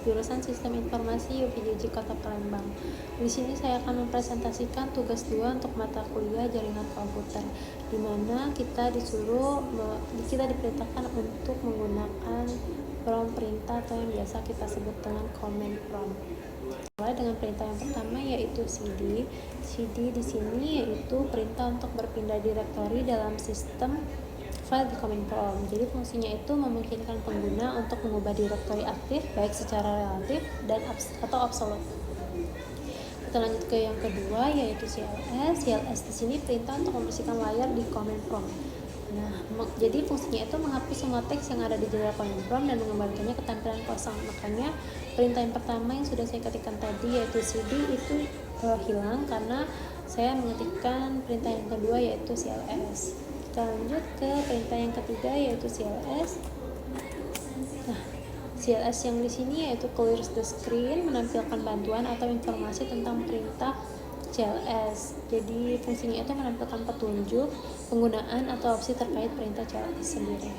jurusan Sistem Informasi UPJJ Kota Palembang. Di sini saya akan mempresentasikan tugas 2 untuk mata kuliah Jaringan Komputer, di mana kita diperintahkan untuk menggunakan prompt perintah atau yang biasa kita sebut dengan command prompt. Dengan perintah yang pertama yaitu cd. Cd di sini yaitu perintah untuk berpindah direktori dalam sistem file di command prompt. Jadi fungsinya itu memungkinkan pengguna untuk mengubah direktori aktif baik secara relatif dan atau absolut. Kita lanjut ke yang kedua yaitu CLS. CLS di sini perintah untuk membersihkan layar di command prompt. Nah, jadi fungsinya itu menghapus semua teks yang ada di jendela command prompt dan mengembalikannya ke tampilan kosong. Makanya perintah yang pertama yang sudah saya ketikkan tadi yaitu cd itu hilang karena saya mengetikkan perintah yang kedua yaitu CLS. Kita lanjut ke perintah yang ketiga yaitu CLS. Nah, CLS yang di sini yaitu clear the screen, menampilkan bantuan atau informasi tentang perintah CLS. Jadi fungsinya itu menampilkan petunjuk, penggunaan atau opsi terkait perintah CLS sendiri.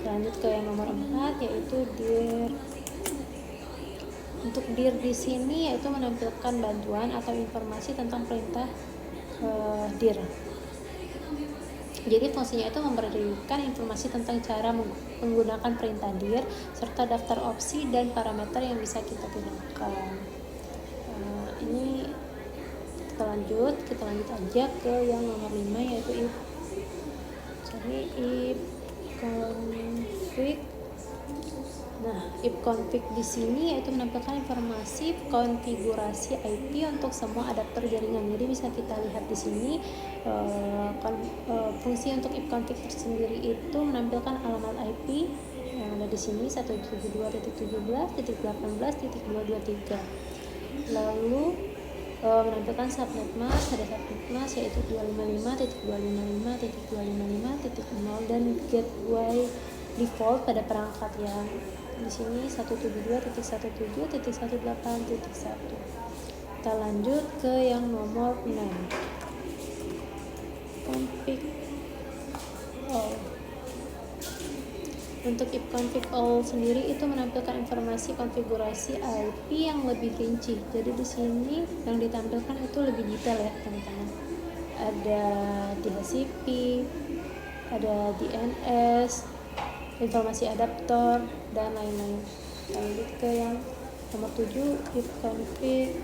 Lanjut ke yang nomor 4 yaitu dir. Untuk dir di sini yaitu menampilkan bantuan atau informasi tentang perintah dir. Jadi fungsinya itu memberikan informasi tentang cara menggunakan perintah dir serta daftar opsi dan parameter yang bisa kita gunakan. Ini kita lanjut aja ke yang nomor 5 yaitu if config. Nah, if config di sini yaitu menampilkan informasi konfigurasi IP untuk semua adapter jaringan. Jadi bisa kita lihat di sini fungsi untuk if config tersendiri itu menampilkan alamat IP yang ada di sini 172.17.18.223. Lalu menampilkan subnet mask, ada subnet mask yaitu 255.255.255.0 dan gateway default pada perangkat yang di sini 172.1.1.18.1. Kita lanjut ke yang nomor 6. Config all. Untuk if config all sendiri itu menampilkan informasi konfigurasi IP yang lebih rinci. Jadi di sini yang ditampilkan itu lebih detail ya teman-teman. Ada DHCP, ada DNS, informasi adaptor dan lain-lain. Lanjut ke yang nomor 7 if config.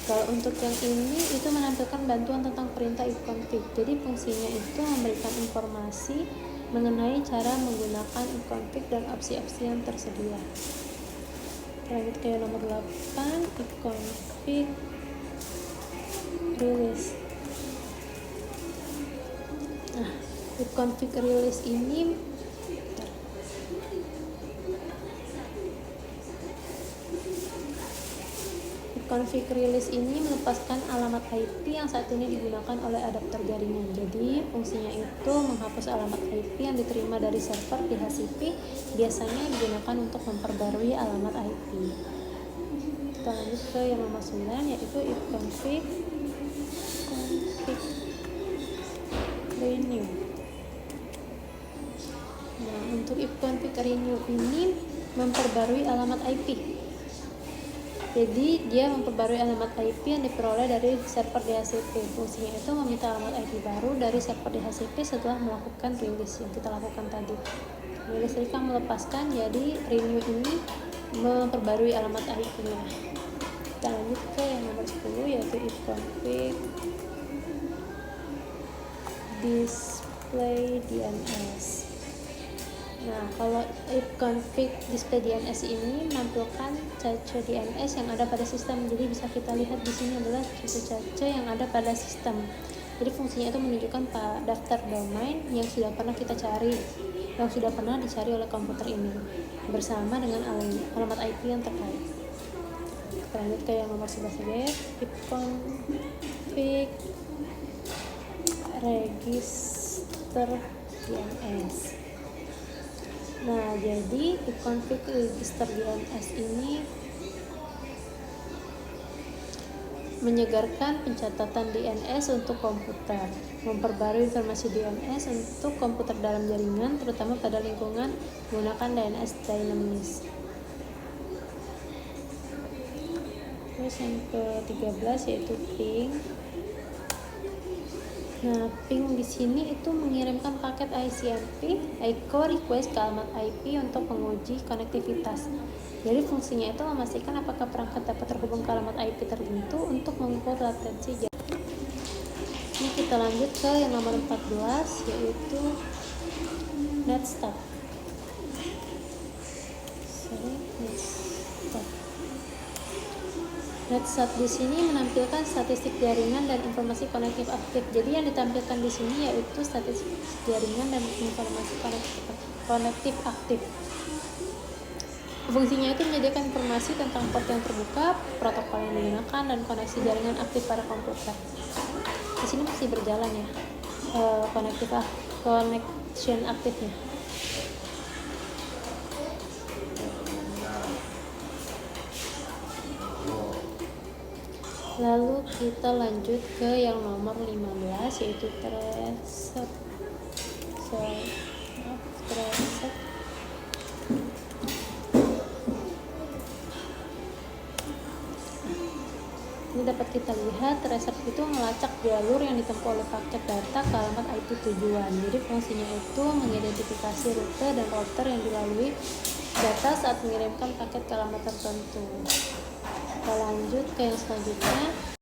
Kalau untuk yang ini itu menampilkan bantuan tentang perintah if config. Jadi fungsinya itu memberikan informasi mengenai cara menggunakan if config dan opsi-opsi yang tersedia. Lanjut ke yang nomor 8 if config release. Nah, if config release ini config release ini melepaskan alamat IP yang saat ini digunakan oleh adapter jaringan. Jadi fungsinya itu menghapus alamat IP yang diterima dari server DHCP, biasanya digunakan untuk memperbarui alamat IP. Kita lanjut ke yang nomor 9 yaitu if config renew. Nah, untuk if config renew ini memperbarui alamat IP. Jadi dia memperbarui alamat IP yang diperoleh dari server DHCP. Fungsinya itu meminta alamat IP baru dari server DHCP setelah melakukan release yang kita lakukan tadi. Release tadi kan melepaskan, jadi renew ini memperbarui alamat IP-nya. Kita lanjut ke yang nomor 10 yaitu if config display DNS. Nah, kalau if config display DNS ini menampilkan cache DNS yang ada pada sistem. Jadi bisa kita lihat di sini adalah cache yang ada pada sistem. Jadi fungsinya itu menunjukkan daftar domain yang sudah pernah kita cari, yang sudah pernah dicari oleh komputer ini bersama dengan alamat IP yang terkait. Kita lanjut ke yang nomor 11 ya, if config register DNS. Nah, jadi if config register DNS ini menyegarkan pencatatan DNS untuk komputer, memperbarui informasi DNS untuk komputer dalam jaringan, terutama pada lingkungan menggunakan DNS dinamis. Terus yang ke-13 yaitu ping. Nah, ping di sini itu mengirimkan paket ICMP, echo request ke alamat IP untuk menguji konektivitas. Jadi fungsinya itu memastikan apakah perangkat dapat terhubung ke alamat IP tertentu untuk mengukur latensi jaringan. Ini kita lanjut ke yang nomor 14 yaitu netstat. Netstat di sini menampilkan statistik jaringan dan informasi konektif aktif. Jadi yang ditampilkan di sini yaitu statistik jaringan dan informasi konektif aktif. Fungsinya itu menyediakan informasi tentang port yang terbuka, protokol yang digunakan, dan koneksi jaringan aktif pada komputer. Di sini masih berjalan ya connection aktifnya. Lalu kita lanjut ke yang nomor 15 yaitu threadset. Ini dapat kita lihat threadset itu melacak jalur yang ditempuh oleh paket data ke alamat IP tujuan. Jadi fungsinya itu mengidentifikasi rute dan router yang dilalui data saat mengirimkan paket ke alamat tertentu. Kita lanjut ke yang selanjutnya.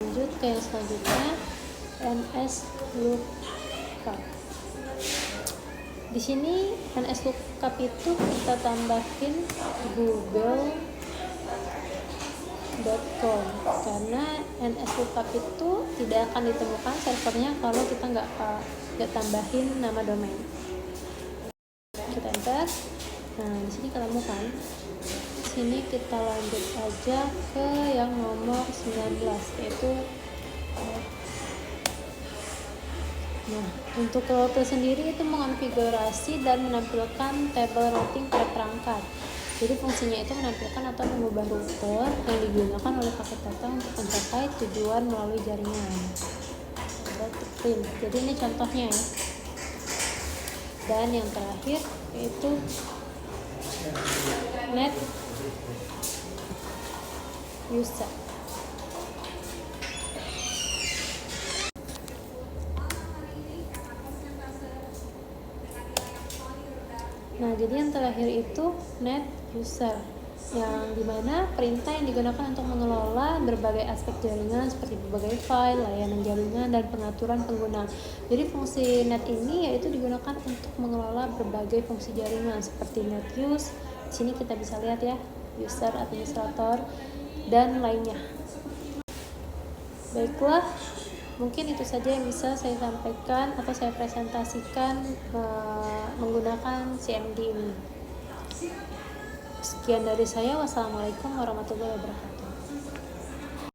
Lanjut ke yang selanjutnya, NS lookup. Di sini NS lookup itu kita tambahin google.com karena NS lookup itu tidak akan ditemukan servernya kalau kita nggak tambahin nama domain. Kita enter. Nah, di sini ketemu kan. Sini kita lanjut aja ke yang nomor 19 yaitu untuk router sendiri itu mengonfigurasi dan menampilkan table routing pada perangkat. Jadi fungsinya itu menampilkan atau mengubah router yang digunakan oleh paket data untuk mencapai tujuan melalui jaringan. Jadi ini contohnya ya. Dan yang terakhir yaitu net user. Nah, jadi yang terakhir itu net user, yang dimana perintah yang digunakan untuk mengelola berbagai aspek jaringan seperti berbagai file, layanan jaringan, dan pengaturan pengguna. Jadi fungsi net ini yaitu digunakan untuk mengelola berbagai fungsi jaringan seperti net use. Di sini kita bisa lihat ya, user, administrator, dan lainnya. Baiklah, mungkin itu saja yang bisa saya sampaikan atau saya presentasikan menggunakan CMD ini. Sekian dari saya. Wassalamualaikum warahmatullahi wabarakatuh.